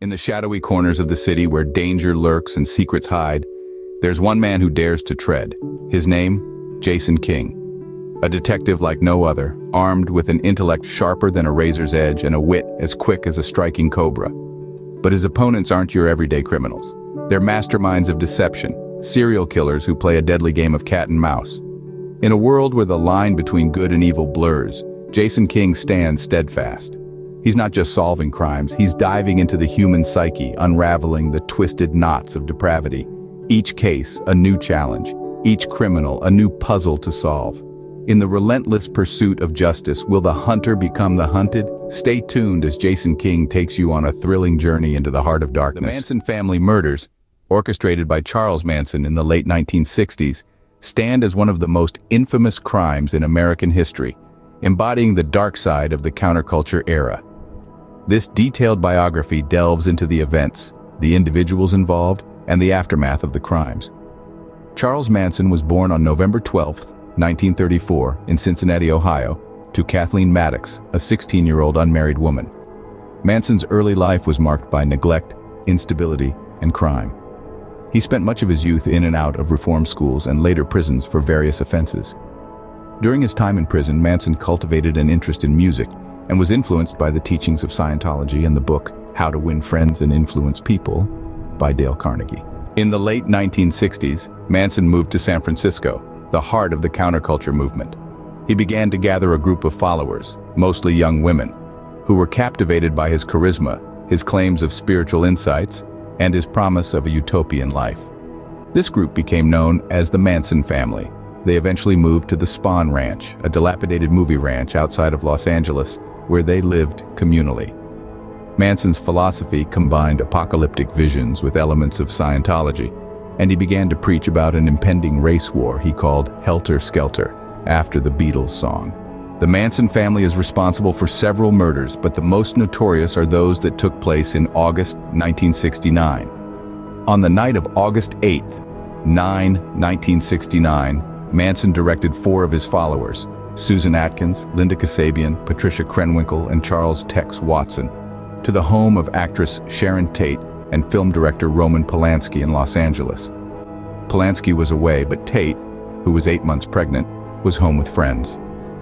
In the shadowy corners of the city where danger lurks and secrets hide, there's one man who dares to tread. His name, Jason King. A detective like no other, armed with an intellect sharper than a razor's edge and a wit as quick as a striking cobra. But his opponents aren't your everyday criminals. They're masterminds of deception, serial killers who play a deadly game of cat and mouse. In a world where the line between good and evil blurs, Jason King stands steadfast. He's not just solving crimes, he's diving into the human psyche, unraveling the twisted knots of depravity. Each case, a new challenge. Each criminal, a new puzzle to solve. In the relentless pursuit of justice, will the hunter become the hunted? Stay tuned as Jason King takes you on a thrilling journey into the heart of darkness. The Manson family murders, orchestrated by Charles Manson in the late 1960s, stand as one of the most infamous crimes in American history, embodying the dark side of the counterculture era. This detailed biography delves into the events, the individuals involved, and the aftermath of the crimes. Charles Manson was born on November 12, 1934, in Cincinnati, Ohio, to Kathleen Maddox, a 16-year-old unmarried woman. Manson's early life was marked by neglect, instability, and crime. He spent much of his youth in and out of reform schools and later prisons for various offenses. During his time in prison, Manson cultivated an interest in music and was influenced by the teachings of Scientology and the book How to Win Friends and Influence People by Dale Carnegie. In the late 1960s, Manson moved to San Francisco, the heart of the counterculture movement. He began to gather a group of followers, mostly young women, who were captivated by his charisma, his claims of spiritual insights, and his promise of a utopian life. This group became known as the Manson Family. They eventually moved to the Spahn Ranch, a dilapidated movie ranch outside of Los Angeles, where they lived communally. Manson's philosophy combined apocalyptic visions with elements of Scientology, and he began to preach about an impending race war he called Helter Skelter, after the Beatles song. The Manson family is responsible for several murders, but the most notorious are those that took place in August 1969. On the night of August 8, 1969, Manson directed 4 of his followers, Susan Atkins, Linda Kasabian, Patricia Krenwinkel, and Charles Tex Watson, to the home of actress Sharon Tate and film director Roman Polanski in Los Angeles. Polanski was away, but Tate, who was 8 months pregnant, was home with friends.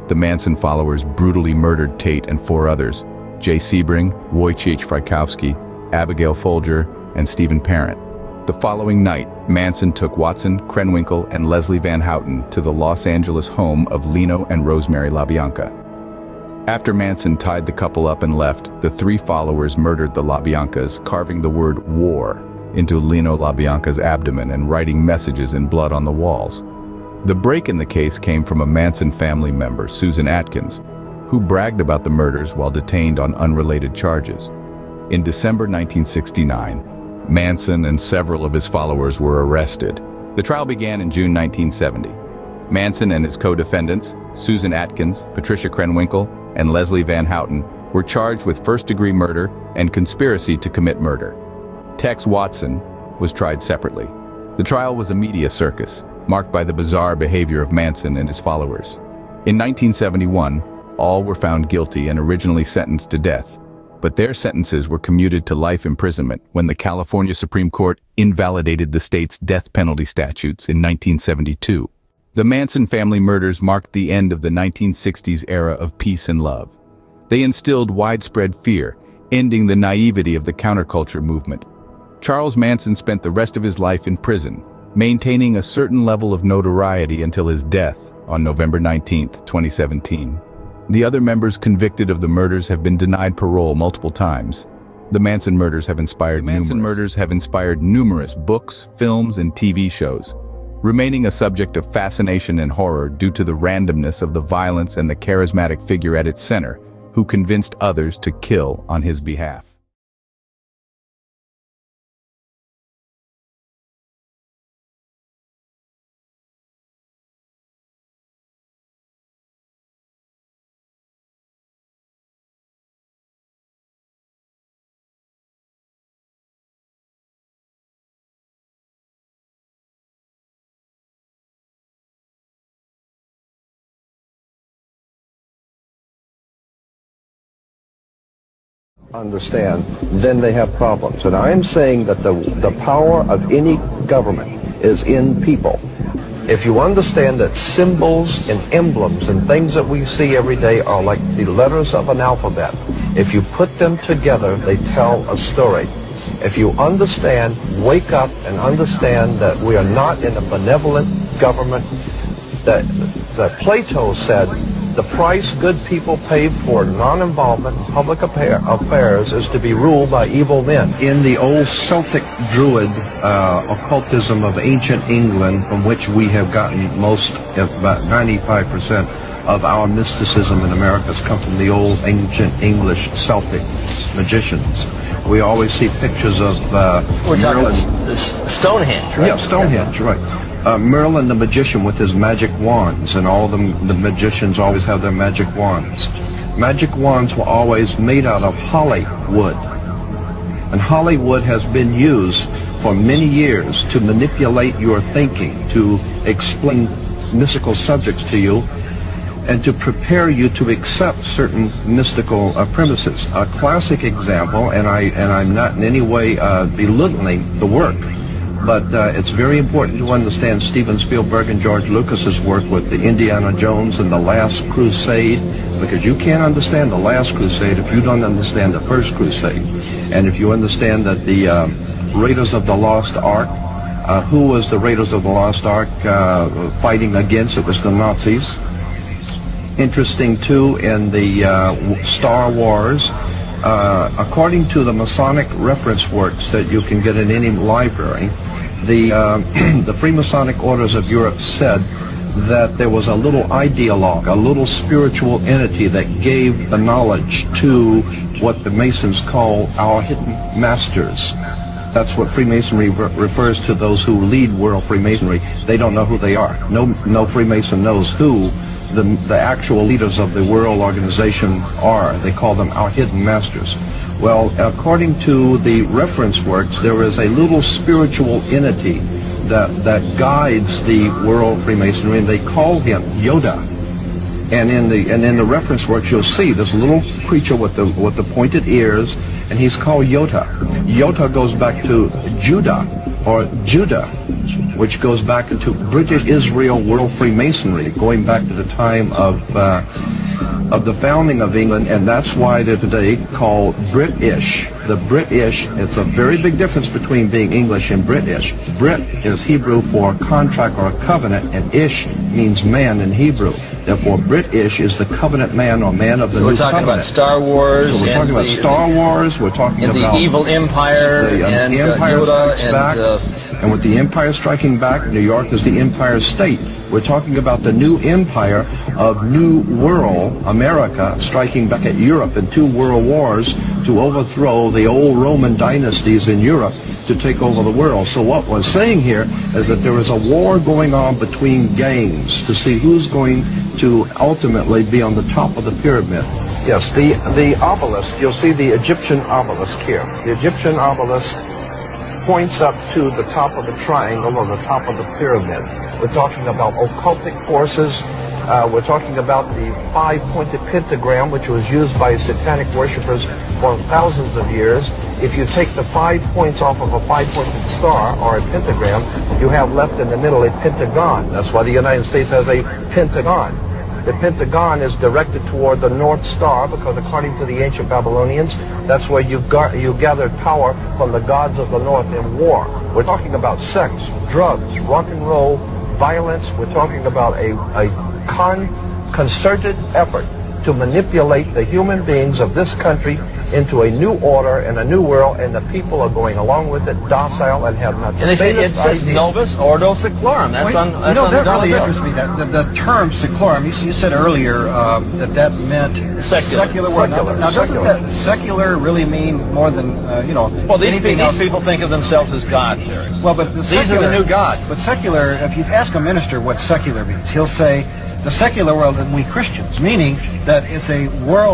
The Manson followers brutally murdered Tate and 4 others, Jay Sebring, Wojciech Frykowski, Abigail Folger, and Stephen Parent. The following night, Manson took Watson, Krenwinkel, and Leslie Van Houten to the Los Angeles home of Lino and Rosemary LaBianca. After Manson tied the couple up and left, the 3 followers murdered the LaBiancas, carving the word war into Lino LaBianca's abdomen and writing messages in blood on the walls. The break in the case came from a Manson family member, Susan Atkins, who bragged about the murders while detained on unrelated charges. In December 1969, Manson and several of his followers were arrested. The trial began in June 1970. Manson and his co-defendants, Susan Atkins, Patricia Krenwinkel, and Leslie Van Houten, were charged with first-degree murder and conspiracy to commit murder. Tex Watson was tried separately. The trial was a media circus, marked by the bizarre behavior of Manson and his followers. In 1971, all were found guilty and originally sentenced to death, but their sentences were commuted to life imprisonment when the California Supreme Court invalidated the state's death penalty statutes in 1972. The Manson family murders marked the end of the 1960s era of peace and love. They instilled widespread fear, ending the naivety of the counterculture movement. Charles Manson spent the rest of his life in prison, maintaining a certain level of notoriety until his death on November 19, 2017. The other members convicted of the murders have been denied parole multiple times. The Manson murders have inspired numerous books, films, and TV shows, remaining a subject of fascination and horror due to the randomness of the violence and the charismatic figure at its center, who convinced others to kill on his behalf. understand, then they have problems. And I'm saying that the power of any government is in people. If you understand that symbols and emblems and things that we see every day are like the letters of an alphabet, if you put them together, they tell a story. If you understand, wake up and understand that we are not in a benevolent government, that Plato said the price good people pay for non-involvement in public affairs is to be ruled by evil men. In the old Celtic Druid occultism of ancient England, from which we have gotten about 95% of our mysticism in America has come from the old ancient English Celtic magicians. We always see pictures of we're talking Stonehenge, right? Yeah, Stonehenge, right. Merlin the magician with his magic wands, and all the magicians always have their magic wands. Magic wands were always made out of holly wood. And holly wood has been used for many years to manipulate your thinking, to explain mystical subjects to you, and to prepare you to accept certain mystical premises. A classic example, and I'm not in any way belittling the work, but it's very important to understand Steven Spielberg and George Lucas's work with the Indiana Jones and the Last Crusade, because you can't understand the Last Crusade if you don't understand the First Crusade. And if you understand that the Raiders of the Lost Ark, who was the Raiders of the Lost Ark fighting against? It was the Nazis. Interesting too, in the Star Wars, according to the Masonic reference works that you can get in any library, the Freemasonic orders of Europe said that there was a little ideologue, a little spiritual entity that gave the knowledge to what the Masons call our hidden masters. That's what Freemasonry refers to, those who lead world Freemasonry. They don't know who they are. No Freemason knows who the actual leaders of the world organization are. They call them our hidden masters. Well, according to the reference works, there is a little spiritual entity that guides the world Freemasonry, and they call him Yoda. And in the reference works, you'll see this little creature with the pointed ears, and he's called Yota. Yota goes back to Judah, or Judah, which goes back into British Israel World Freemasonry, going back to the time of the founding of England, and that's why they're today called British. The British, it's a very big difference between being English and British. Brit is Hebrew for contract or a covenant, and ish means man in Hebrew. Therefore, British is the covenant man or man of the new covenant. So we're talking about Star Wars. So we're talking about Star Wars. We're talking about the evil empire, and the Empire Strikes Back. And with the Empire striking back, New York is the Empire State. We're talking about the new empire of New World America striking back at Europe in 2 world wars to overthrow the old Roman dynasties in Europe to take over the world. So what we're saying here is that there is a war going on between gangs to see who's going to ultimately be on the top of the pyramid. Yes, the obelisk, you'll see the Egyptian obelisk here. The Egyptian obelisk points up to the top of the triangle or the top of the pyramid. We're talking about occultic forces. We're talking about the 5-pointed pentagram, which was used by satanic worshippers for thousands of years. If you take the 5 points off of a 5-pointed star or a pentagram, you have left in the middle a pentagon. That's why the United States has a pentagon. The pentagon is directed toward the North Star because, according to the ancient Babylonians, that's where you gathered power from the gods of the North in war. We're talking about sex, drugs, rock and roll, violence. We're talking about a concerted effort to manipulate the human beings of this country into a new order and a new world, and the people are going along with it, docile, and have not. And it says novus ordo seclorum. That's on the dollar really bill. interests me. The term seclorum. You said earlier that meant Secular. world. Now, doesn't Secular. that secular really mean more than Well, these anything else? people think of themselves as gods, Eric. Well, but These are the new gods. But secular, if you ask a minister what secular means, he'll say the secular world and we Christians, meaning that it's a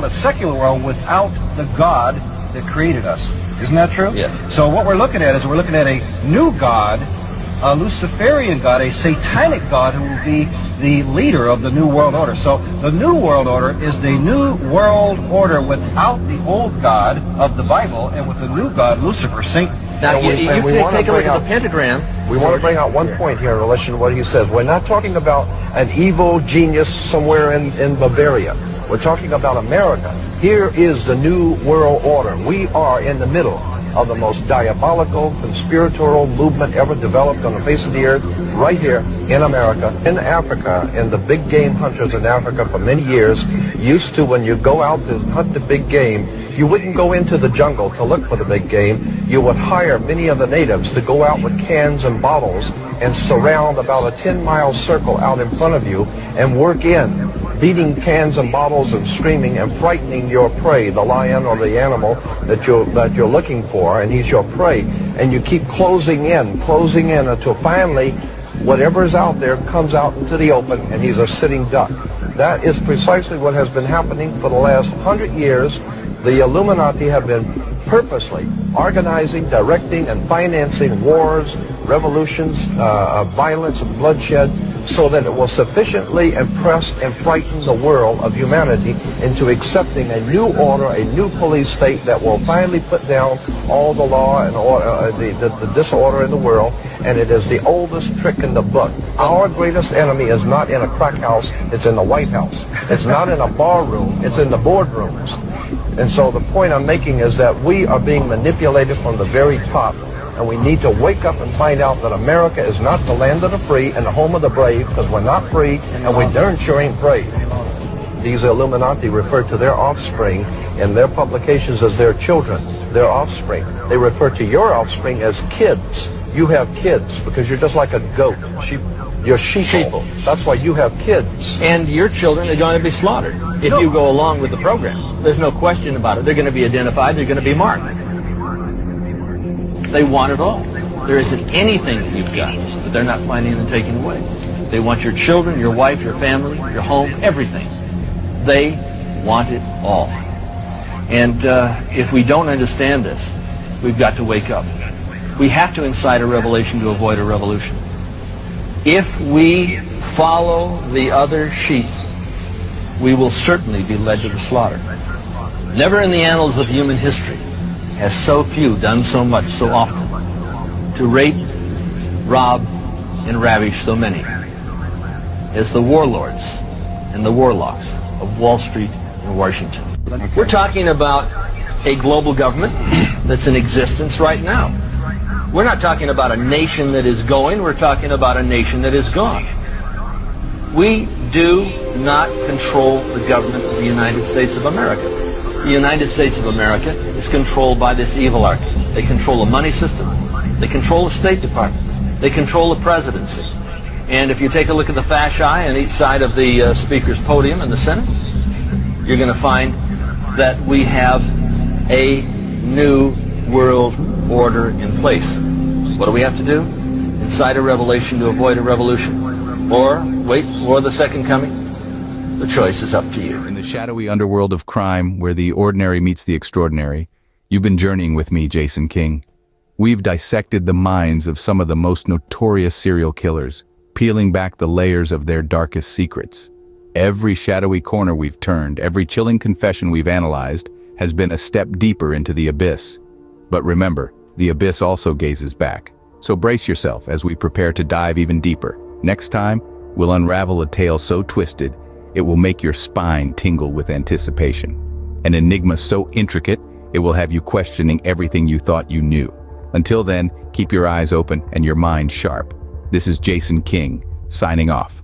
secular world without the God that created us. Isn't that true? Yes. So what we're looking at is we're looking at a new God a Luciferian God, a satanic God who will be the leader of the New World Order. So the New World Order is the New World Order without the old God of the Bible and with the new God, Lucifer, Satan. Now, you take a look at the pentagram. We want to bring out one point here in relation to what he says. We're not talking about an evil genius somewhere in Bavaria. We're talking about America. Here is the New World Order. We are in the middle of the most diabolical, conspiratorial movement ever developed on the face of the earth, right here in America. In Africa, and the big game hunters in Africa for many years used to, when you go out to hunt the big game, you wouldn't go into the jungle to look for the big game. You would hire many of the natives to go out with cans and bottles and surround about a 10-mile circle out in front of you and work in, beating cans and bottles and screaming and frightening your prey, the lion or the animal that you're looking for, and he's your prey. And you keep closing in until finally whatever is out there comes out into the open and he's a sitting duck. That is precisely what has been happening for the last 100 years. The Illuminati have been purposely organizing, directing, and financing wars, revolutions, violence, and bloodshed, so that it will sufficiently impress and frighten the world of humanity into accepting a new order, a new police state that will finally put down all the law and order, the disorder in the world. And it is the oldest trick in the book. Our greatest enemy is not in a crack house, it's in the White House. It's not in a bar room, it's in the boardrooms. And so the point I'm making is that we are being manipulated from the very top. And we need to wake up and find out that America is not the land of the free and the home of the brave, because we're not free and we darn sure ain't brave. These Illuminati refer to their offspring in their publications as their children, their offspring. They refer to your offspring as kids. You have kids because you're just like a goat. You're sheeple. That's why you have kids. And your children are going to be slaughtered if you go along with the program. There's no question about it. They're going to be identified. They're going to be marked. They want it all. There isn't anything that you've got that they're not finding and taking away. They want your children, your wife, your family, your home, everything. They want it all. And if we don't understand this, we've got to wake up. We have to incite a revelation to avoid a revolution. If we follow the other sheep, we will certainly be led to the slaughter. Never in the annals of human history has so few done so much so often to rape, rob, and ravish so many as the warlords and the warlocks of Wall Street and Washington. We're talking about a global government that's in existence right now. We're not talking about a nation that is going, we're talking about a nation that is gone. We do not control the government of the United States of America. The United States of America is controlled by this evil arc. They control the money system. They control the State Department. They control the presidency. And if you take a look at the fasci on each side of the Speaker's podium in the Senate, you're going to find that we have a new world order in place. What do we have to do? Incite a revelation to avoid a revolution. Or wait for the second coming. The choice is up to you. In the shadowy underworld of crime, where the ordinary meets the extraordinary, you've been journeying with me, Jason King. We've dissected the minds of some of the most notorious serial killers, peeling back the layers of their darkest secrets. Every shadowy corner we've turned, every chilling confession we've analyzed, has been a step deeper into the abyss. But remember, the abyss also gazes back. So brace yourself as we prepare to dive even deeper. Next time, we'll unravel a tale so twisted, it will make your spine tingle with anticipation. An enigma so intricate, it will have you questioning everything you thought you knew. Until then, keep your eyes open and your mind sharp. This is Jason King, signing off.